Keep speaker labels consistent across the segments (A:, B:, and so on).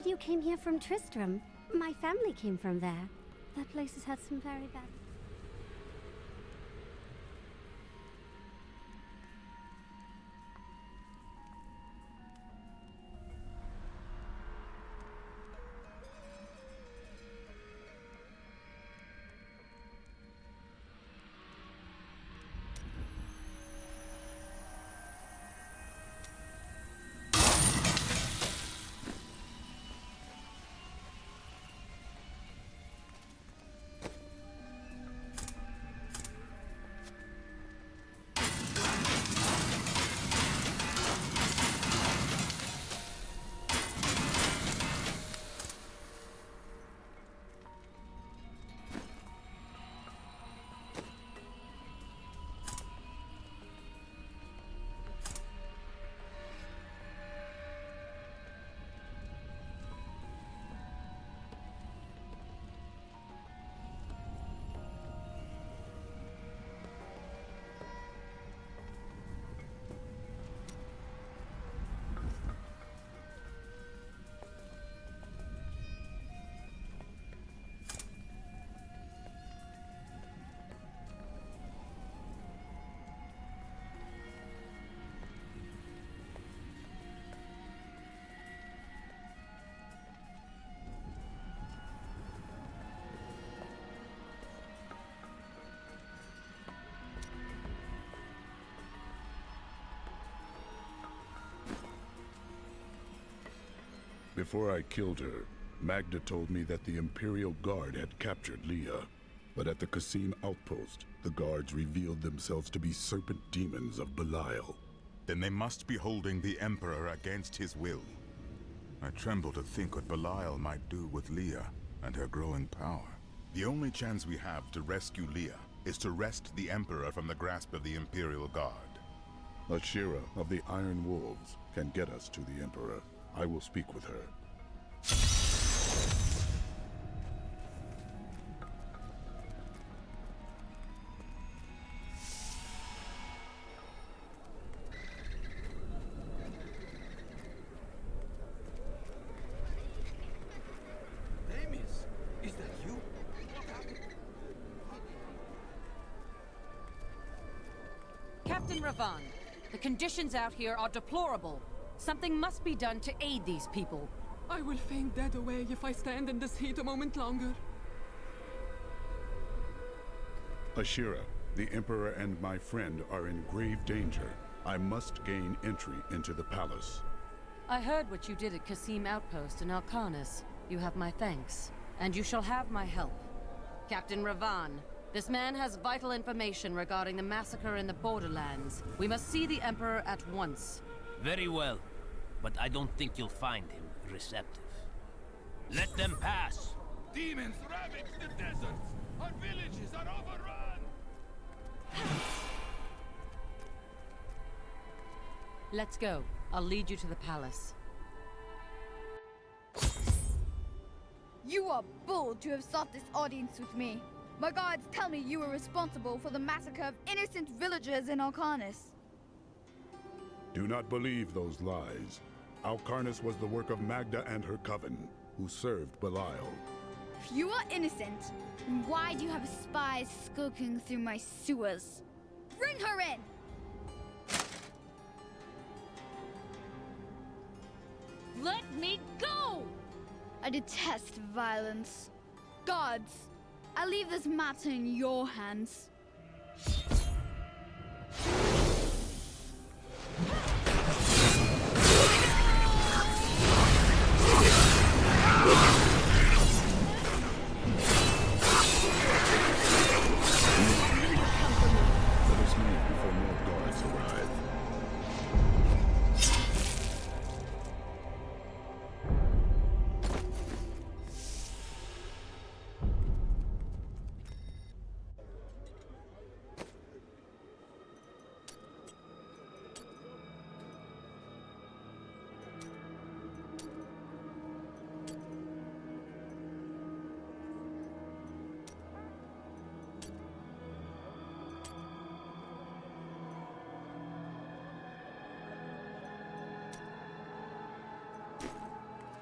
A: You came here from Tristram. My family came from there. That place has had some very bad...
B: Before I killed her, Magda told me that the Imperial Guard had captured Leah. But at the Qasim outpost, the guards revealed themselves to be serpent demons of Belial.
C: Then they must be holding the Emperor against his will. I tremble to think what Belial might do with Leah and her growing power. The only chance we have to rescue Leah is to wrest the Emperor from the grasp of the Imperial Guard.
B: Ashira of the Iron Wolves can get us to the Emperor. I will speak with her.
D: Is that you?
E: Captain Ravan, the conditions out here are deplorable. Something must be done to aid these people.
F: I will faint dead away if I stand in this heat a moment longer.
B: Ashira, the Emperor and my friend are in grave danger. I must gain entry into the palace.
E: I heard what you did at Qasim Outpost in Alcarnis. You have my thanks, and you shall have my help. Captain Ravan, this man has vital information regarding the massacre in the Borderlands. We must see the Emperor at once.
G: Very well, but I don't think you'll find him receptive. Let them pass!
D: Demons ravage the deserts! Our villages are overrun!
E: Let's go. I'll lead you to the palace.
H: You are bold to have sought this audience with me. My guards tell me you were responsible for the massacre of innocent villagers in Alcarnis.
B: Do not believe those lies. Alcarnis was the work of Magda and her coven, who served Belial.
H: If you are innocent, then why do you have spies skulking through my sewers? Bring her in!
A: Let me go!
H: I detest violence. Guards, I leave this matter in your hands.
B: Let us leave before more guards arrive.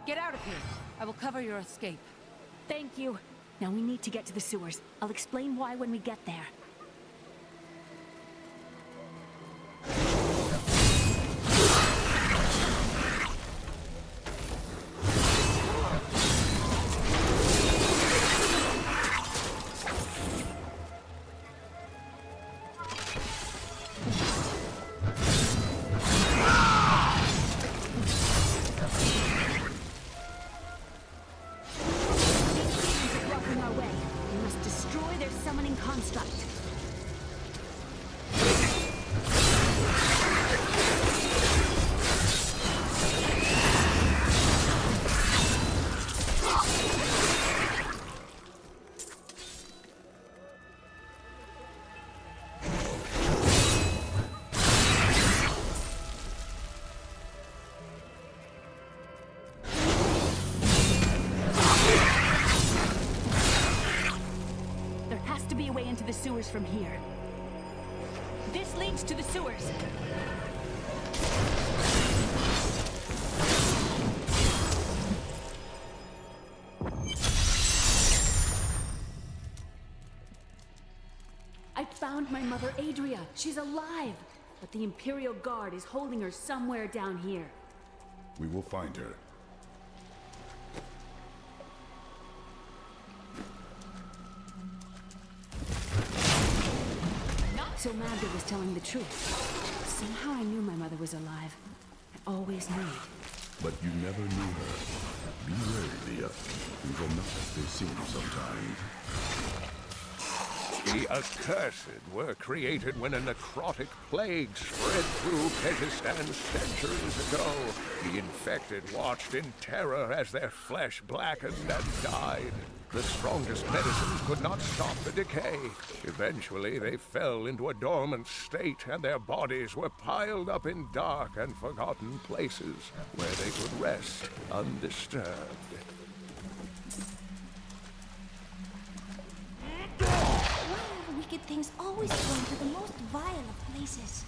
E: Get out of here. I will cover your escape.
I: Thank you. Now we need to get to the sewers. I'll explain why when we get there. Into the sewers from here. This leads to the sewers. I found my mother Adria. She's alive. But the Imperial Guard is holding her somewhere down here.
B: We will find her.
I: So Magda was telling the truth. Somehow I knew my mother was alive. I always knew it.
B: But you never knew her. Be wary, Leah. Things are not as they seem sometimes.
J: The Accursed were created when a necrotic plague spread through Kyrgyzstan centuries ago. The infected watched in terror as their flesh blackened and died. The strongest medicines could not stop the decay. Eventually, they fell into a dormant state, and their bodies were piled up in dark and forgotten places where they could rest undisturbed.
K: Why are wicked things always going to the most vile of places?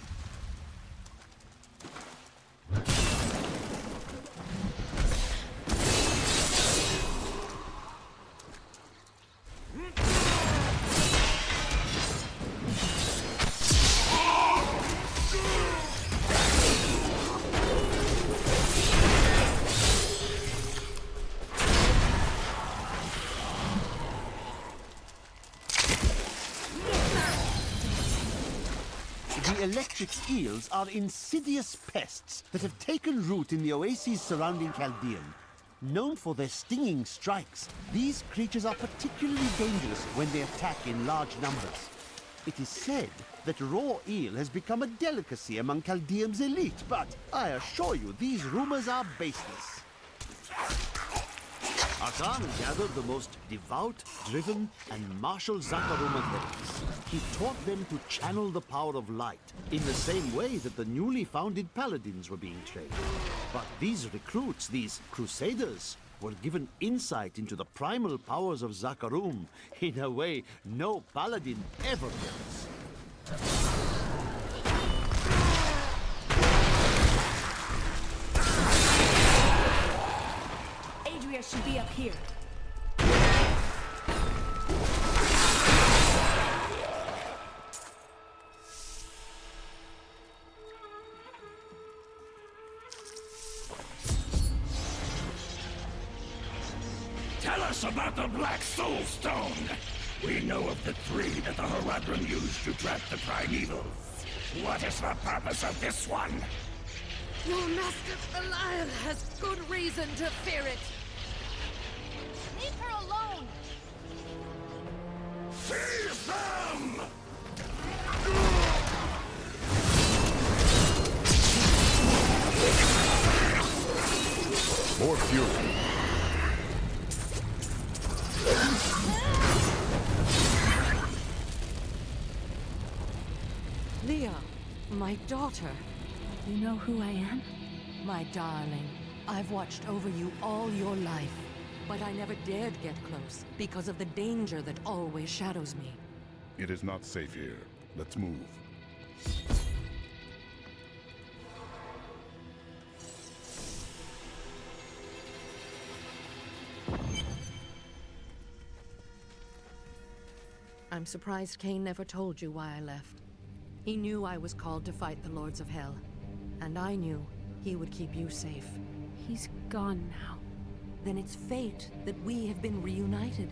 L: The electric eels are insidious pests that have taken root in the oases surrounding Chaldean. Known for their stinging strikes, these creatures are particularly dangerous when they attack in large numbers. It is said that raw eel has become a delicacy among Chaldean's elite, but I assure you these rumors are baseless. Hasan gathered the most devout, driven, and martial Zakharum adherents. He taught them to channel the power of light, in the same way that the newly founded paladins were being trained. But these recruits, these crusaders, were given insight into the primal powers of Zakharum in a way no paladin ever gets.
I: Adria should be up here.
D: Tell us about the Black Soul Stone. We know of the three that the Horadrim used to trap the Primeval. What is the purpose of this one?
E: Your master Belial has good reason to fear it.
H: Leave her alone!
D: Seize them!
B: More fury.
E: Leah, my daughter.
I: You know who I am?
E: My darling, I've watched over you all your life. But I never dared get close because of the danger that always shadows me.
B: It is not safe here. Let's move.
E: I'm surprised Cain never told you why I left. He knew I was called to fight the Lords of Hell, and I knew he would keep you safe.
A: He's gone now.
E: Then it's fate that we have been reunited.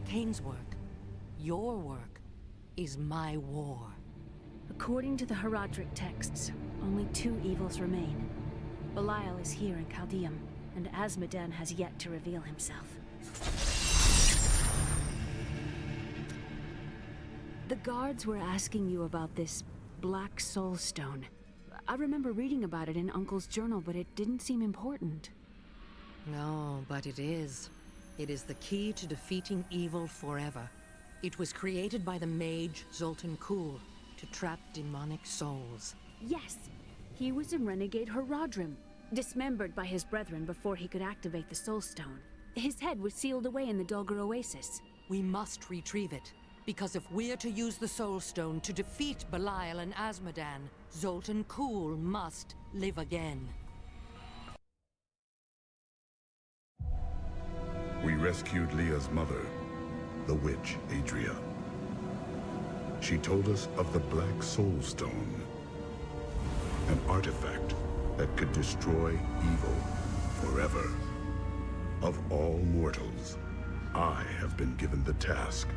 E: Cain's work, your work, is my war.
A: According to the Herodric texts, only 2 evils remain. Belial is here in Chaldeum, and Azmodan has yet to reveal himself. The guards were asking you about this Black Soul Stone. I remember reading about it in Uncle's journal, but it didn't seem important.
E: No, but it is. It is the key to defeating evil forever. It was created by the mage Zoltan Kuhl to trap demonic souls.
A: Yes! He was a renegade Herodrim, dismembered by his brethren before he could activate the Soul Stone. His head was sealed away in the Dulgar Oasis.
E: We must retrieve it, because if we're to use the Soul Stone to defeat Belial and Azmodan, Zoltan Kuhl must live again.
B: We rescued Leah's mother, the witch Adria. She told us of the Black Soul Stone, an artifact that could destroy evil forever. Of all mortals, I have been given the task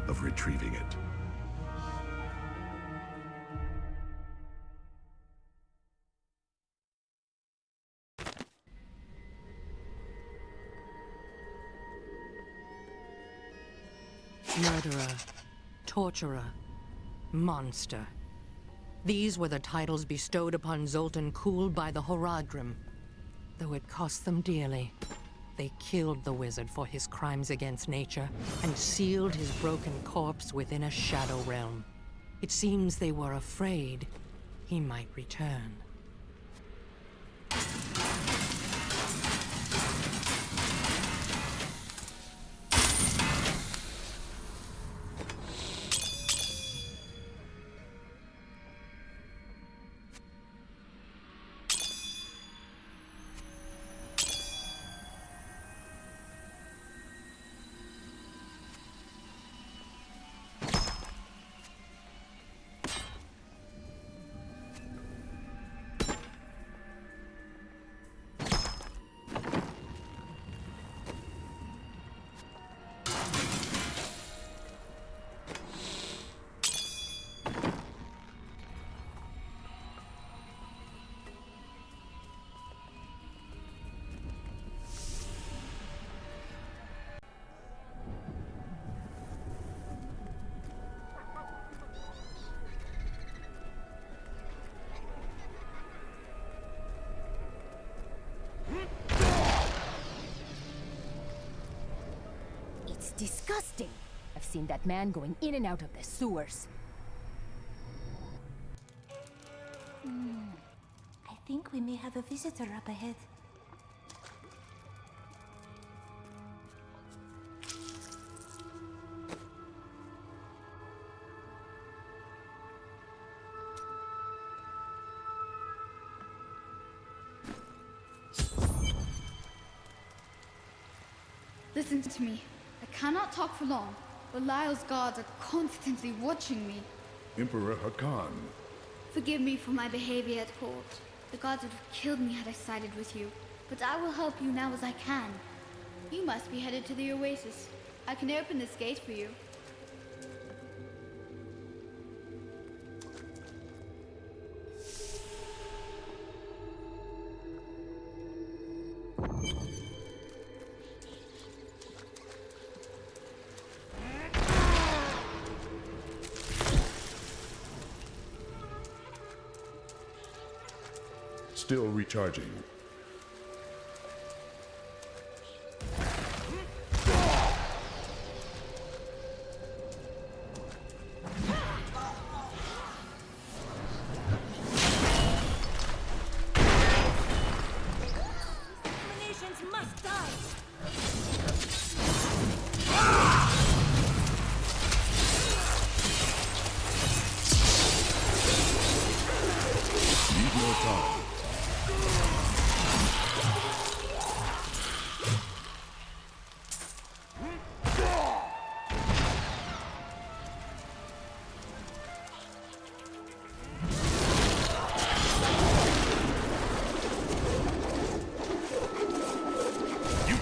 B: of retrieving it.
E: Murderer, torturer, monster. These were the titles bestowed upon Zoltan Kuhl by the Horadrim. Though it cost them dearly, they killed the wizard for his crimes against nature and sealed his broken corpse within a shadow realm. It seems they were afraid he might return.
M: It's disgusting. I've seen that man going in and out of the sewers.
K: I think we may have a visitor up ahead.
H: Listen to me. I cannot talk for long. Belial's guards are constantly watching me.
B: Emperor Hakan.
A: Forgive me for my behavior at court. The gods would have killed me had I sided with you. But I will help you now as I can.
H: You must be headed to the Oasis. I can open this gate for you.
B: Still recharging.
M: Nations must die!
B: Need more time.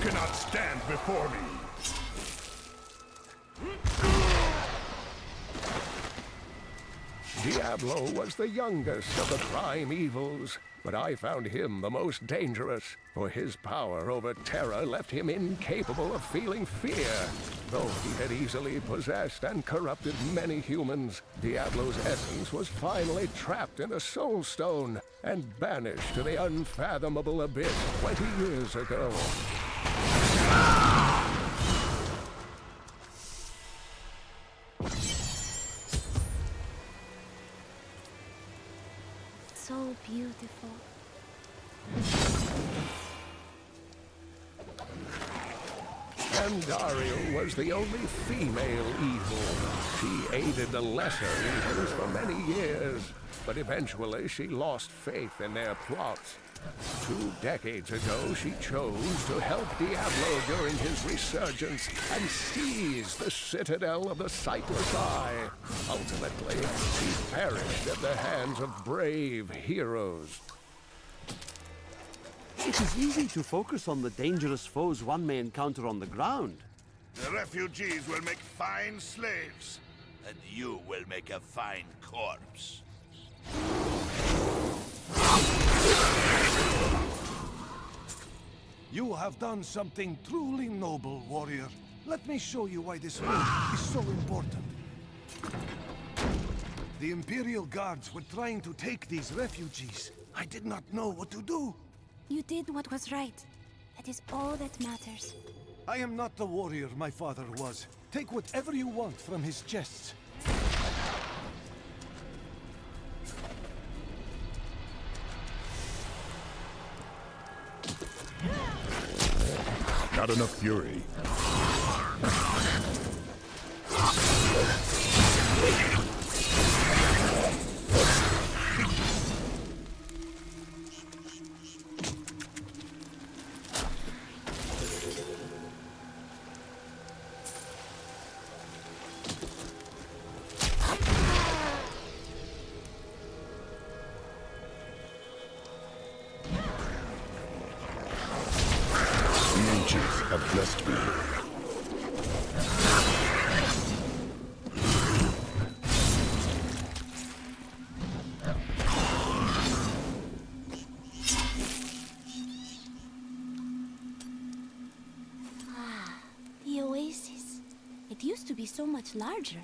D: cannot stand before me.
J: Diablo was the youngest of the prime evils, but I found him the most dangerous, for his power over Terra left him incapable of feeling fear. Though he had easily possessed and corrupted many humans, Diablo's essence was finally trapped in a soul stone and banished to the unfathomable abyss 20 years ago.
K: So beautiful.
J: Andariel was the only female evil. She aided the lesser evils for many years, but eventually she lost faith in their plots. 2 decades ago, she chose to help Diablo during his resurgence and seize the citadel of the Sightless Eye. Ultimately, she perished at the hands of brave heroes.
L: It is easy to focus on the dangerous foes one may encounter on the ground.
N: The refugees will make fine slaves, and you will make a fine corpse.
D: You have done something truly noble, warrior. Let me show you why this work is so important. The Imperial Guards were trying to take these refugees. I did not know what to do.
K: You did what was right. That is all that matters.
D: I am not the warrior my father was. Take whatever you want from his chests.
B: Not enough fury. Have blessed me.
K: Ah, the oasis. It used to be so much larger.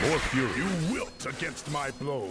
B: More fury. You wilt against my blow.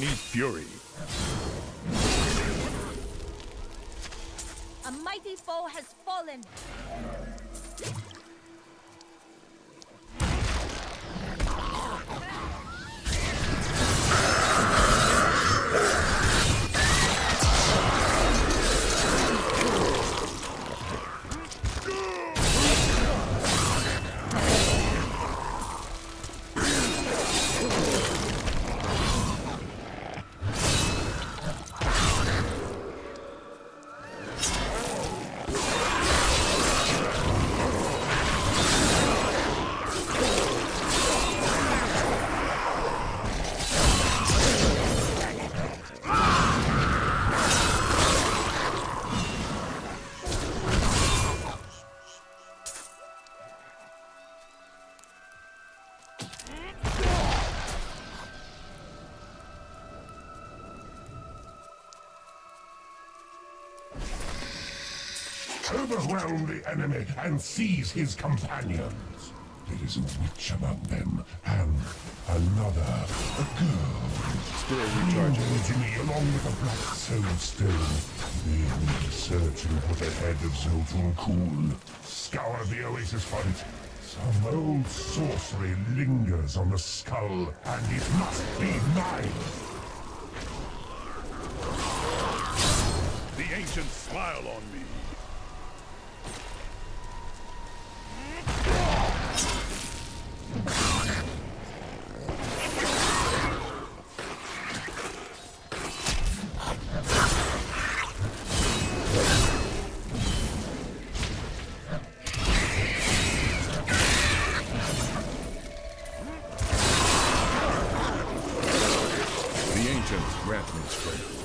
B: any fury.
K: A mighty foe has fallen.
D: Overwhelm the enemy and seize his companions. There is a witch among them, and another, a girl.
B: Still recharging.
D: Bring to me along with the black soul stone. Then searching for the head of Zoltan Kuhl. Scour the oasis for it. Some old sorcery lingers on the skull, and it must be mine.
B: The ancients smile on me. The ancients grant me strength.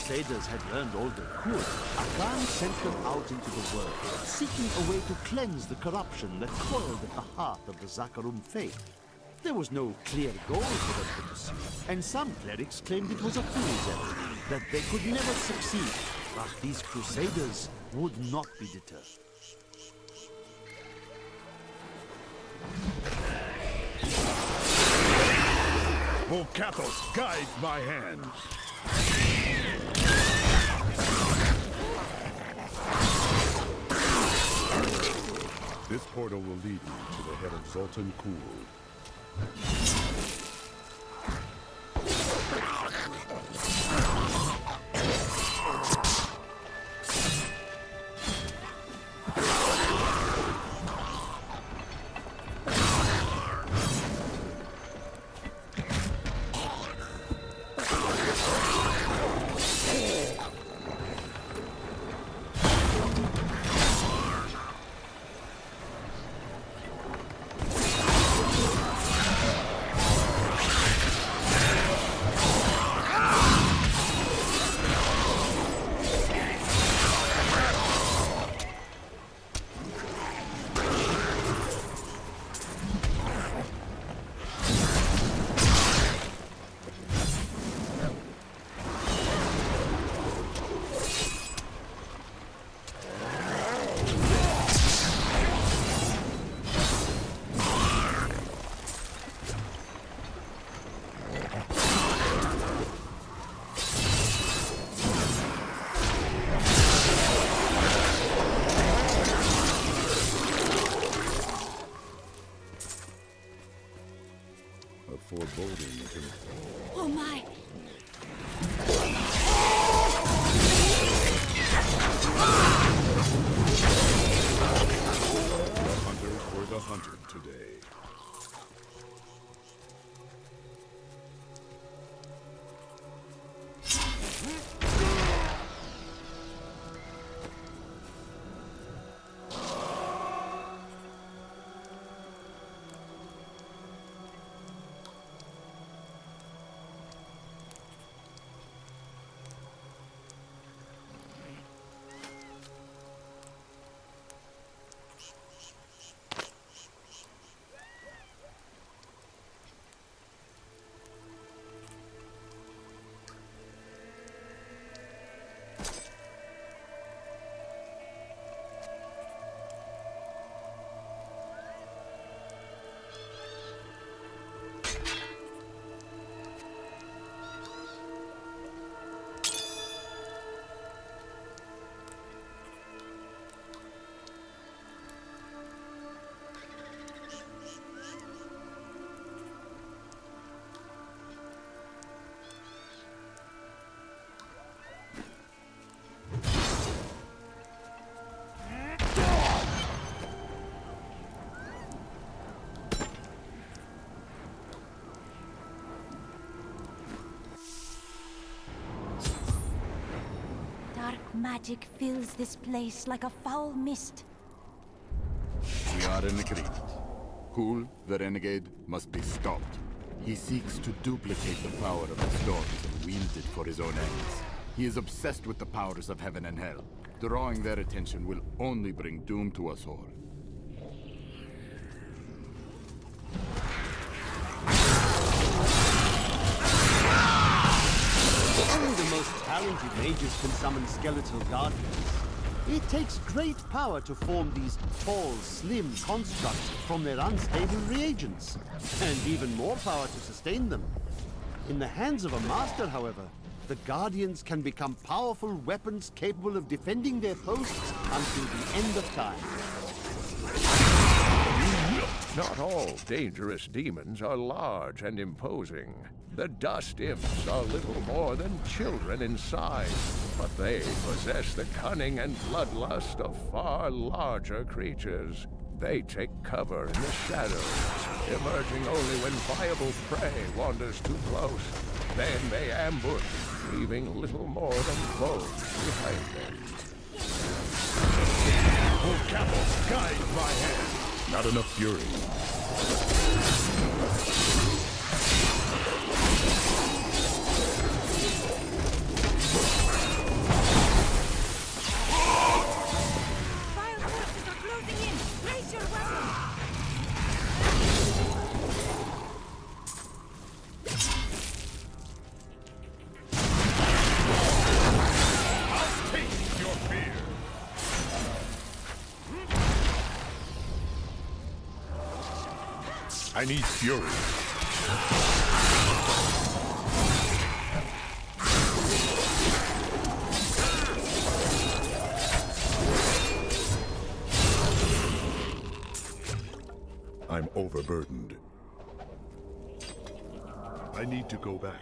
L: Crusaders had learned all they could, Akan sent them out into the world, seeking a way to cleanse the corruption that coiled at the heart of the Zakarum faith. There was no clear goal for them to pursue, and some clerics claimed it was a fool's errand, that they could never succeed. But these Crusaders would not be deterred.
B: Volcathos, guide my hand. This portal will lead me to the head of Zoltan Kuhl.
K: Dark magic fills this place like a foul mist.
O: We are in agreement. Hul, the renegade, must be stopped. He seeks to duplicate the power of the storms and wield it for his own ends. He is obsessed with the powers of heaven and hell. Drawing their attention will only bring doom to us all.
L: Only the most talented mages can summon skeletal guardians. It takes great power to form these tall, slim constructs from their unstable reagents, and even more power to sustain them. In the hands of a master, however, the Guardians can become powerful weapons capable of defending their posts until the end of time.
J: Not all dangerous demons are large and imposing. The dust imps are little more than children in size, but they possess the cunning and bloodlust of far larger creatures. They take cover in the shadows, emerging only when viable prey wanders too close. Then they ambush, leaving little more than bones behind them.
B: Oh, Capo, guide my hand! Not enough fury. I need fury. I'm overburdened. I need to go back.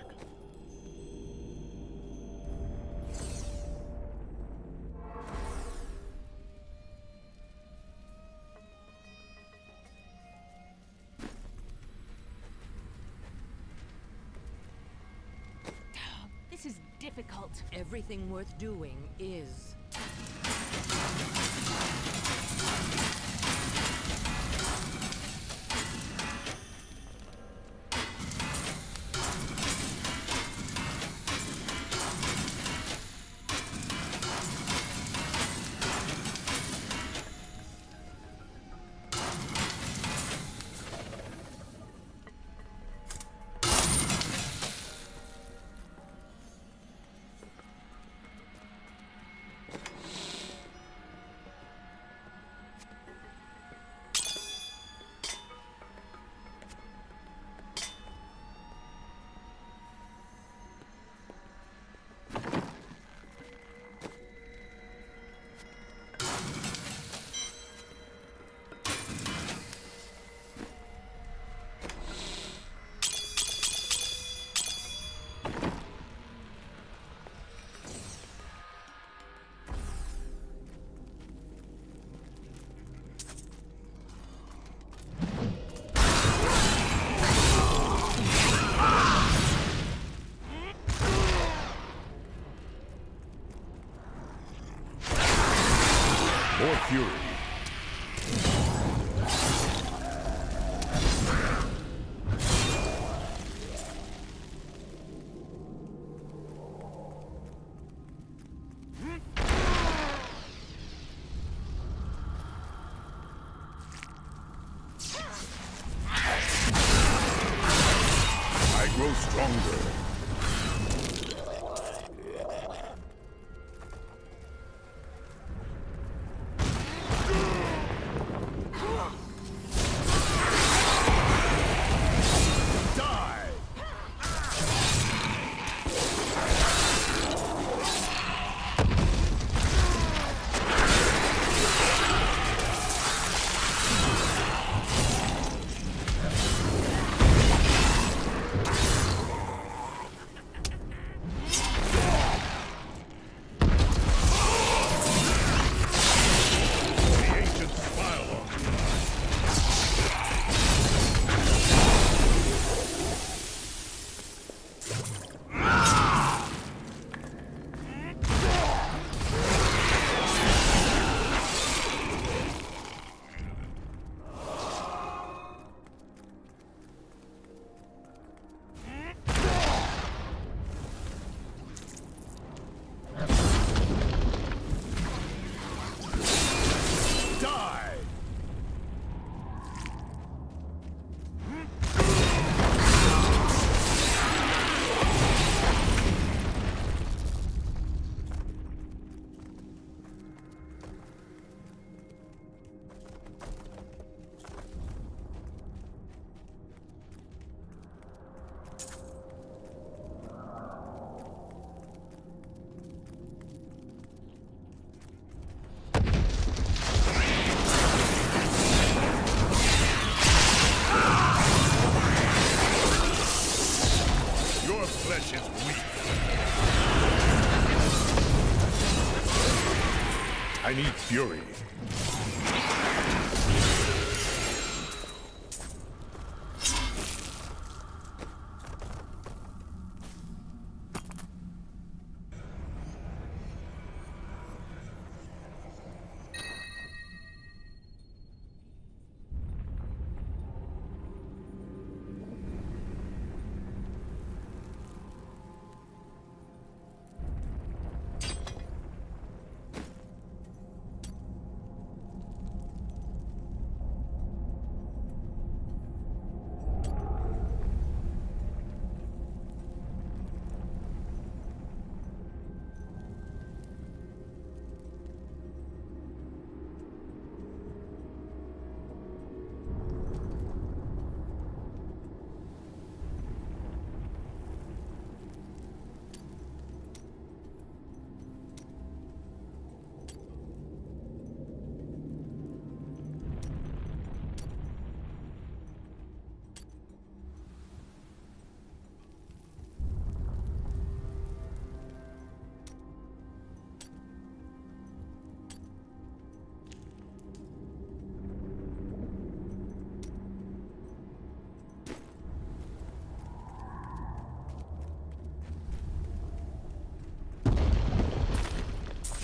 I: This is difficult.
E: Everything worth doing is.
B: More fury. I grow stronger. I need fury.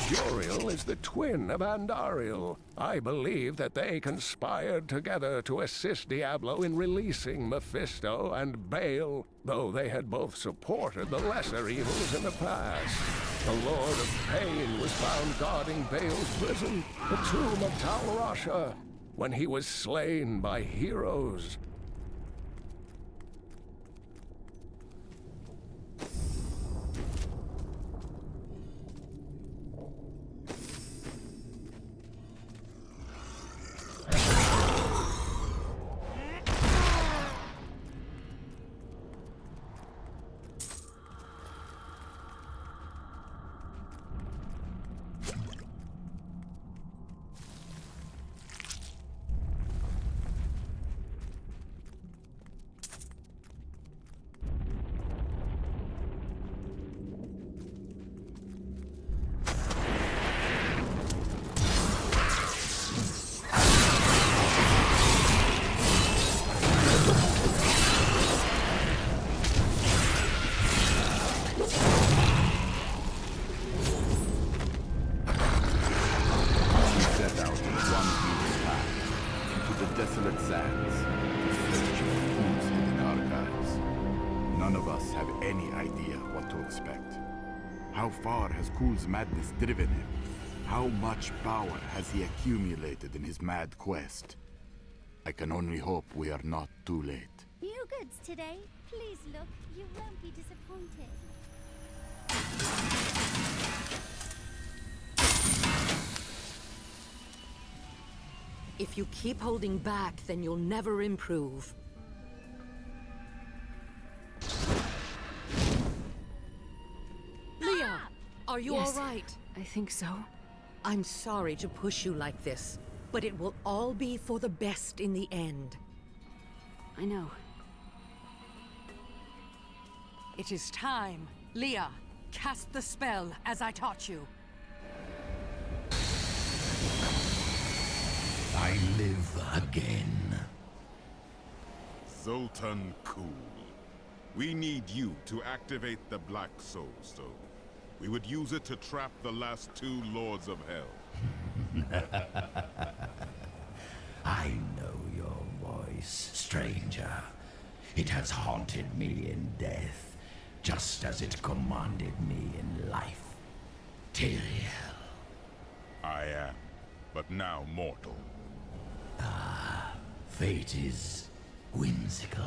J: Joriel is the twin of Andariel. I believe that they conspired together to assist Diablo in releasing Mephisto and Baal, though they had both supported the lesser evils in the past. The Lord of Pain was found guarding Baal's prison, the tomb of Tal Rasha, when he was slain by heroes.
O: How far has Kul's madness driven him? How much power has he accumulated in his mad quest? I can only hope we are not too late.
K: New goods today. Please look. You won't be disappointed.
E: If you keep holding back, then you'll never improve. Leah! Are you
A: Yes,
E: all right?
A: I think so.
E: I'm sorry to push you like this, but it will all be for the best in the end.
A: I know.
E: It is time. Leah, cast the spell as I taught you.
P: I live again.
C: Zoltan Kul. We need you to activate the Black Soul Stone. We would use it to trap the last two Lords of Hell.
P: I know your voice, stranger. It has haunted me in death, just as it commanded me in life. Tyrael.
C: I am, but now mortal.
P: Ah, fate is whimsical.